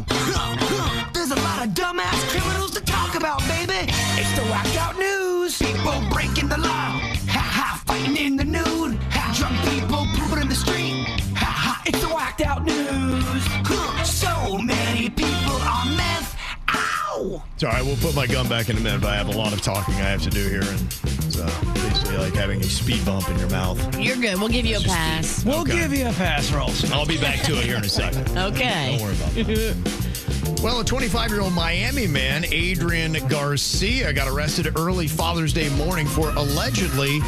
Whoa! There's a lot of dumbass criminals to talk about, baby. It's the whacked out news. People breaking the law. Ha, fighting in the nude. Drunk people pooping in the street. Ha, it's the whacked out news. So many people on meth. Ow! Sorry, we'll put my gun back in a minute, but I have a lot of talking I have to do here, and it's basically like having a speed bump in your mouth. You're good. We'll give you a pass. We'll give you a pass, Rolls. I'll be back to it here in a second. Okay. Don't worry about that. Well, a 25-year-old Miami man, Adrian Garcia, got arrested early Father's Day morning for allegedly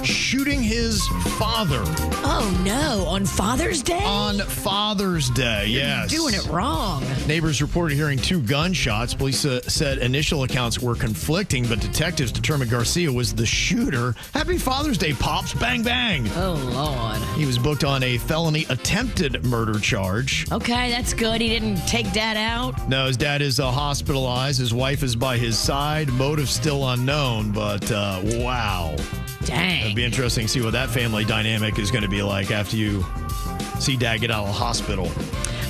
shooting his father. Oh, no. On Father's Day? On Father's Day, yes. Doing it wrong. Neighbors reported hearing 2 gunshots. Police said initial accounts were conflicting, but detectives determined Garcia was the shooter. Happy Father's Day, Pops. Bang, bang. Oh, Lord. He was booked on a felony attempted murder charge. Okay, that's good. He didn't take Dad out? No, his dad is hospitalized. His wife is by his side. Motive still unknown, but wow. Dang. It'd be interesting to see what that family dynamic is going to be like after you see Dad get out of the hospital.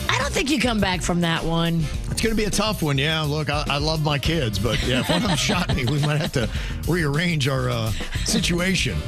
I don't think you come back from that one. It's going to be a tough one. Yeah, look, I love my kids, but yeah, if one of them shot me, we might have to rearrange our situation.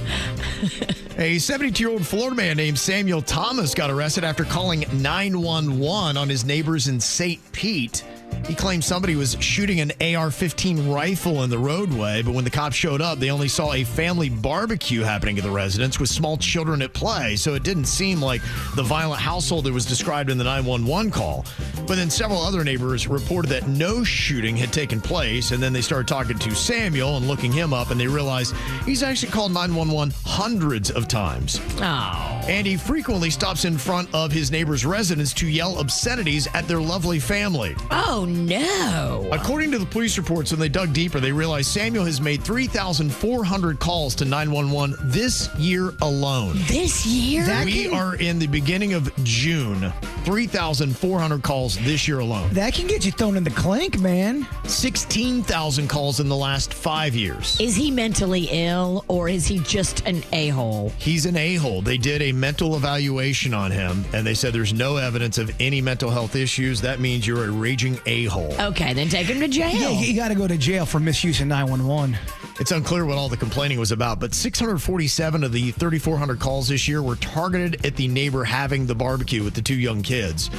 A 72-year-old Florida man named Samuel Thomas got arrested after calling 911 on his neighbors in St. Pete. He claimed somebody was shooting an AR-15 rifle in the roadway, but when the cops showed up, they only saw a family barbecue happening at the residence with small children at play, so it didn't seem like the violent household that was described in the 911 call. But then several other neighbors reported that no shooting had taken place, and then they started talking to Samuel and looking him up, and they realized he's actually called 911 hundreds of times. Oh. And he frequently stops in front of his neighbor's residence to yell obscenities at their lovely family. Oh, no. According to the police reports, when they dug deeper, they realized Samuel has made 3,400 calls to 911 this year alone. This year? We are in the beginning of June. 3,400 calls this year alone. That can get you thrown in the clink, man. 16,000 calls in the last 5 years. Is he mentally ill or is he just an a-hole? He's an a-hole. They did a mental evaluation on him, and they said there's no evidence of any mental health issues. That means you're a raging a-hole. Okay, then take him to jail. Yeah, you got to go to jail for misuse of 911. It's unclear what all the complaining was about, but 647 of the 3,400 calls this year were targeted at the neighbor having the barbecue with the 2 young kids.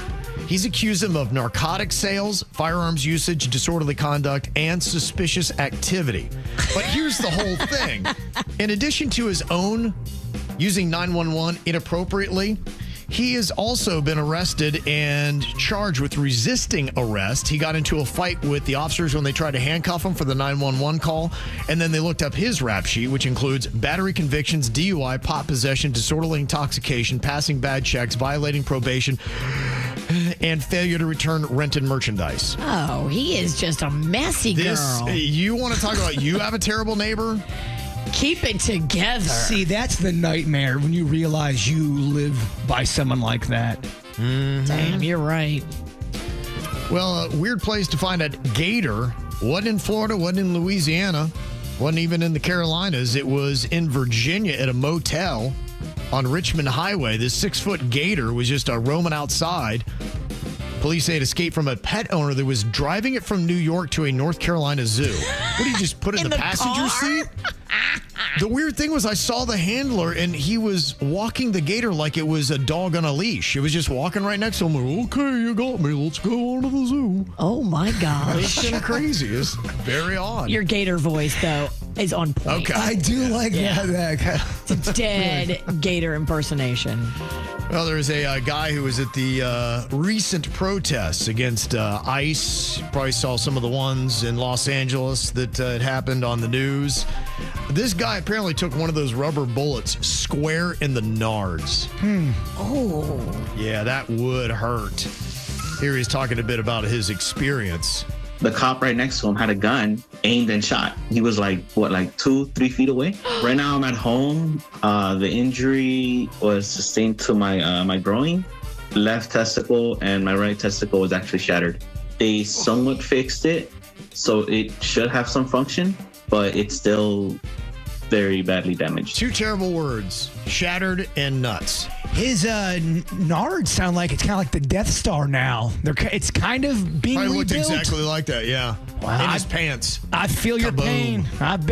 He's accused them of narcotic sales, firearms usage, disorderly conduct, and suspicious activity. But here's the whole thing. In addition to his own using 911 inappropriately, he has also been arrested and charged with resisting arrest. He got into a fight with the officers when they tried to handcuff him for the 911 call. And then they looked up his rap sheet, which includes battery convictions, DUI, pot possession, disorderly intoxication, passing bad checks, violating probation, and failure to return rented merchandise. Oh, he is just a messy girl. You want to talk about you have a terrible neighbor? Keep it together. See, that's the nightmare when you realize you live by someone like that. Mm-hmm. Damn, you're right. Well, a weird place to find a gator. Wasn't in Florida, wasn't in Louisiana, wasn't even in the Carolinas. It was in Virginia at a motel on Richmond Highway. This 6-foot gator was just roaming outside. Police say it escaped from a pet owner that was driving it from New York to a North Carolina zoo. What, did he just put it in the passenger seat? The weird thing was I saw the handler, and he was walking the gator like it was a dog on a leash. It was just walking right next to him. Okay, you got me. Let's go on to the zoo. Oh, my gosh. It's kind of crazy. It's very odd. Your gator voice, though, is on point. Okay. I do like that. It's a dead gator impersonation. Well, there's a guy who was at the recent protests against ICE. You probably saw some of the ones in Los Angeles that had happened on the news. This guy apparently took one of those rubber bullets square in the nards. Oh. Yeah, that would hurt. Here he's talking a bit about his experience. The cop right next to him had a gun aimed and shot. He was like 2-3 feet away. Right now I'm at home. The injury was sustained to my groin, left testicle, and my right testicle was actually shattered. They somewhat fixed it, so it should have some function, but it's still very badly damaged. 2 terrible words, shattered and nuts. His nards sound like it's kind of like the Death Star now. It's kind of being Probably rebuilt. looked exactly like that, yeah. Wow. In his pants. I feel your Kaboom. pain. I've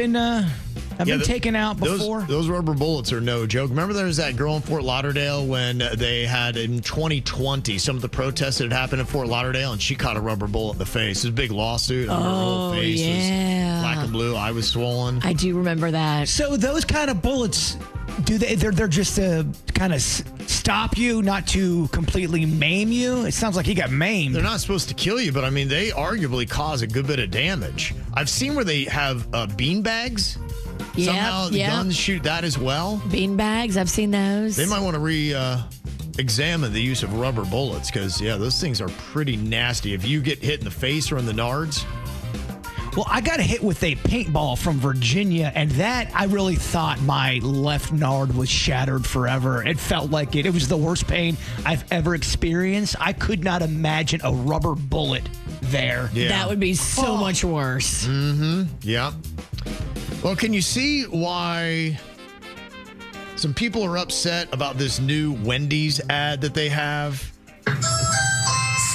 been taken out before. Those rubber bullets are no joke. Remember there was that girl in Fort Lauderdale when they had, in 2020, some of the protests that had happened in Fort Lauderdale, and she caught a rubber bullet in the face. It was a big lawsuit. And her whole face was black and blue. Eye was swollen. I do remember that. So those kind of bullets, they're just to kind of stop you, not to completely maim you? It sounds like he got maimed. They're not supposed to kill you, but I mean, they arguably cause a good bit of damage. I've seen where they have bean bags. Somehow the guns shoot that as well. Bean bags, I've seen those. They might want to examine the use of rubber bullets because, yeah, those things are pretty nasty. If you get hit in the face or in the nards. Well, I got hit with a paintball from Virginia, and that I really thought my left nard was shattered forever. It felt like it. It was the worst pain I've ever experienced. I could not imagine a rubber bullet there. Yeah. That would be so much worse. Mm-hmm. Yeah. Well, can you see why some people are upset about this new Wendy's ad that they have?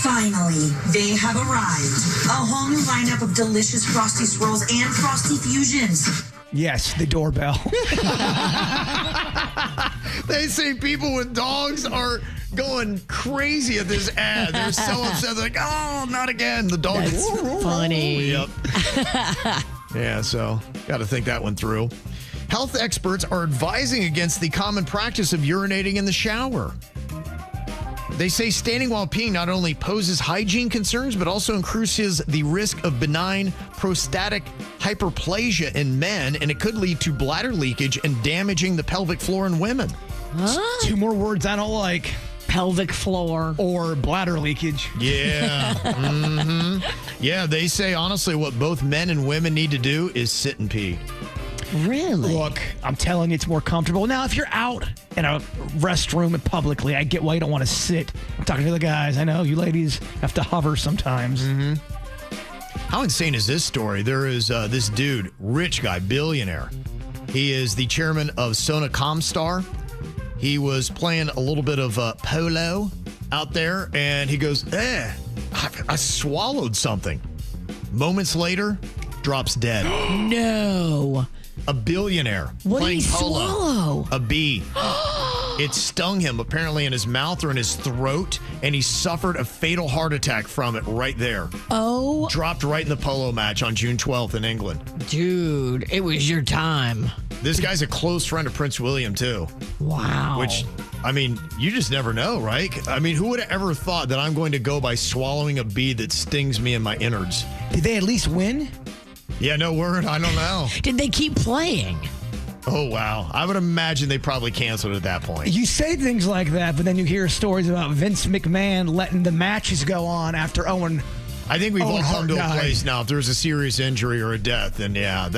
Finally, they have arrived. A whole new lineup of delicious Frosty Swirls and Frosty Fusions. Yes, the doorbell. They say people with dogs are going crazy at this ad. They're so upset. They're like, oh, not again. The dog. That's funny. Yep. Yeah, so got to think that one through. Health experts are advising against the common practice of urinating in the shower. They say standing while peeing not only poses hygiene concerns, but also increases the risk of benign prostatic hyperplasia in men, and it could lead to bladder leakage and damaging the pelvic floor in women. Huh? 2 more words I don't like. Pelvic floor. Or bladder leakage. Yeah. Mm-hmm. Yeah, they say, honestly, what both men and women need to do is sit and pee. Really? Look, I'm telling you, it's more comfortable. Now, if you're out in a restroom publicly, I get why you don't want to sit. I'm talking to the guys. I know you ladies have to hover sometimes. Mm-hmm. How insane is this story? There is this dude, rich guy, billionaire. He is the chairman of Sona Comstar. He was playing a little bit of polo out there, and he goes, I swallowed something. Moments later, drops dead. No. A billionaire. What did playing he polo. swallow? A bee. It stung him apparently in his mouth or in his throat, and he suffered a fatal heart attack from it right there. Oh. Dropped right in the polo match on June 12th in England. Dude, it was your time. This guy's a close friend of Prince William, too. Wow. Which, I mean, you just never know, right? I mean, who would have ever thought that I'm going to go by swallowing a bee that stings me in my innards? Did they at least win? Yeah, no word. I don't know. Did they keep playing? Oh, wow. I would imagine they probably canceled at that point. You say things like that, but then you hear stories about Vince McMahon letting the matches go on after Owen. I think we've all come to a died. place now. If there's a serious injury or a death, then yeah,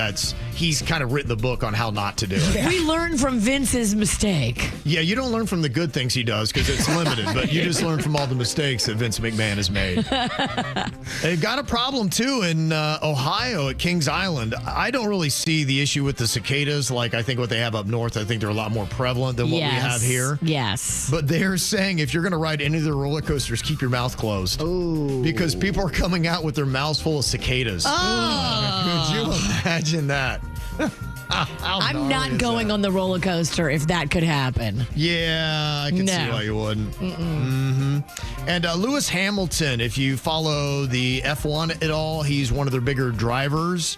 he's kind of written the book on how not to do it. We learned from Vince's mistake. Yeah, you don't learn from the good things he does because it's limited, but you just learn from all the mistakes that Vince McMahon has made. They've got a problem, too, in Ohio at Kings Island. I don't really see the issue with the cicadas like I think what they have up north. I think they're a lot more prevalent than what we have here. Yes. But they're saying if you're going to ride any of the roller coasters, keep your mouth closed. Ooh. Because people are coming out with their mouths full of cicadas. Oh. Could you imagine that? I'm not going on the roller coaster if that could happen. Yeah, I can see why you wouldn't. Mm-hmm. And Lewis Hamilton, if you follow the F1 at all, he's one of their bigger drivers.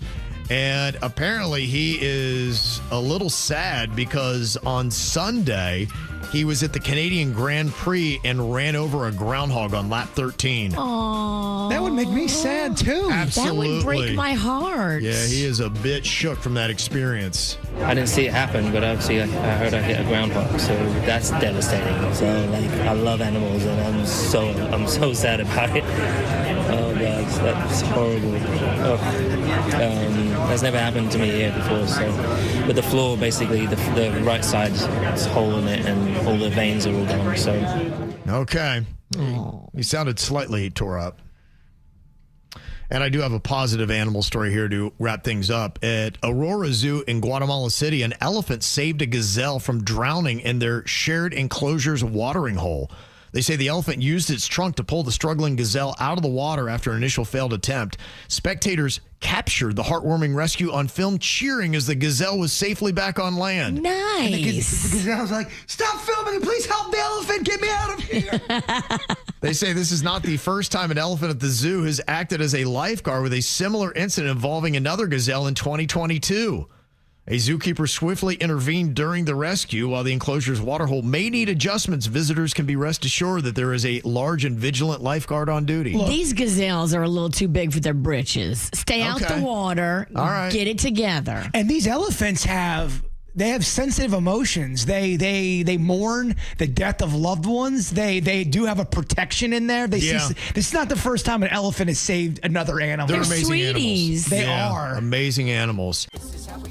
And apparently he is a little sad because on Sunday, he was at the Canadian Grand Prix and ran over a groundhog on lap 13. Aww. That would make me sad, too. Absolutely. That would break my heart. Yeah, he is a bit shook from that experience. I didn't see it happen, but obviously I heard I hit a groundhog, so that's devastating. So I love animals, and I'm so sad about it. Oh God, that's horrible. That's never happened to me here before. So, with the floor, basically the right side is a hole in it, and all the veins are all gone. So, okay, he sounded slightly tore up. And I do have a positive animal story here to wrap things up. At Aurora Zoo in Guatemala City, an elephant saved a gazelle from drowning in their shared enclosure's watering hole. They say the elephant used its trunk to pull the struggling gazelle out of the water after an initial failed attempt. Spectators captured the heartwarming rescue on film, cheering as the gazelle was safely back on land. Nice. The gazelle's like, stop filming and please help the elephant. Get me out of here. They say this is not the first time an elephant at the zoo has acted as a lifeguard, with a similar incident involving another gazelle in 2022. A zookeeper swiftly intervened during the rescue. While the enclosure's waterhole may need adjustments, visitors can be rest assured that there is a large and vigilant lifeguard on duty. These gazelles are a little too big for their britches. Stay out Okay. the water. All right. Get it together. And these elephants have sensitive emotions. They mourn the death of loved ones. They do have a protection in there. Yeah. This is not the first time an elephant has saved another animal. They're They're amazing sweeties. animals. They are. amazing animals. This is how we